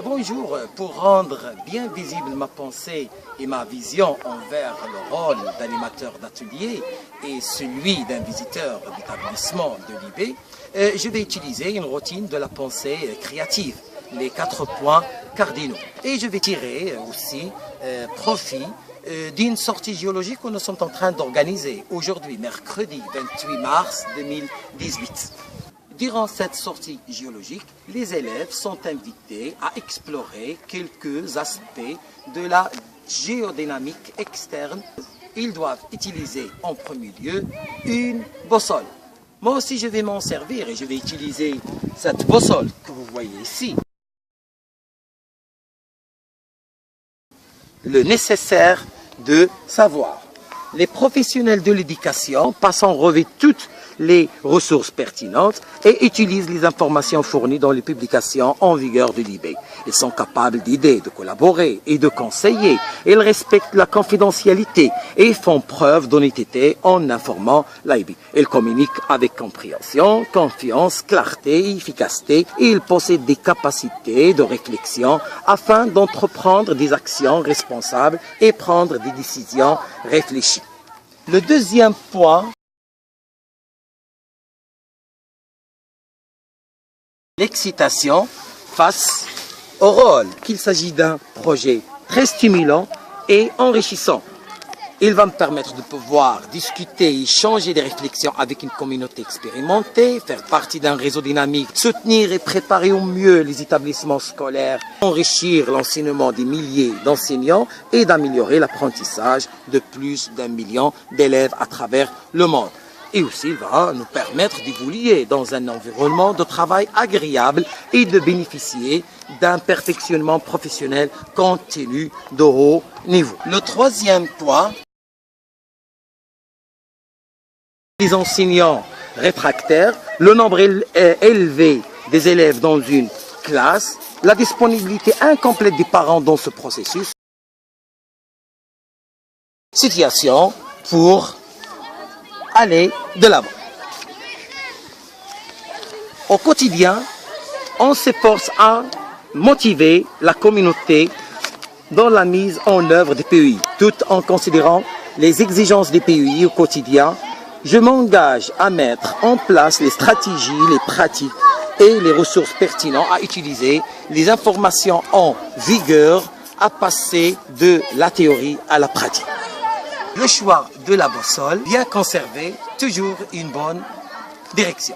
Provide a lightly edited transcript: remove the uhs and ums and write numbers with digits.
Bonjour, pour rendre bien visible ma pensée et ma vision envers le rôle d'animateur d'atelier et celui d'un visiteur d'établissement de l'IB, je vais utiliser une routine de la pensée créative, les 4 points cardinaux. Et je vais tirer aussi profit d'une sortie géologique que nous sommes en train d'organiser aujourd'hui, mercredi 28 mars 2018. Durant cette sortie géologique, les élèves sont invités à explorer quelques aspects de la géodynamique externe. Ils doivent utiliser en premier lieu une boussole. Moi aussi, je vais m'en servir et je vais utiliser cette boussole que vous voyez ici. Le nécessaire de savoir. Les professionnels de l'éducation passent en revue toutes les ressources pertinentes et utilisent les informations fournies dans les publications en vigueur de l'IB. Ils sont capables d'aider, de collaborer et de conseiller. Ils respectent la confidentialité et font preuve d'honnêteté en informant l'IB. Ils communiquent avec compréhension, confiance, clarté et efficacité et ils possèdent des capacités de réflexion afin d'entreprendre des actions responsables et prendre des décisions réfléchies. Le deuxième point, l'excitation face au rôle, qu'il s'agit d'un projet très stimulant et enrichissant. Il va me permettre de pouvoir discuter et échanger des réflexions avec une communauté expérimentée, faire partie d'un réseau dynamique, soutenir et préparer au mieux les établissements scolaires, enrichir l'enseignement des milliers d'enseignants et d'améliorer l'apprentissage de plus d'1 million d'élèves à travers le monde. Et aussi, il va nous permettre d'évoluer dans un environnement de travail agréable et de bénéficier d'un perfectionnement professionnel continu de haut niveau. Le troisième point, les enseignants réfractaires, le nombre élevé des élèves dans une classe, la disponibilité incomplète des parents dans ce processus. Situation pour aller de l'avant. Au quotidien, on s'efforce à motiver la communauté dans la mise en œuvre des PEI, tout en considérant les exigences des PEI au quotidien. Je m'engage à mettre en place les stratégies, les pratiques et les ressources pertinentes à utiliser, les informations en vigueur à passer de la théorie à la pratique. Le choix de la boussole, bien conservé, toujours une bonne direction.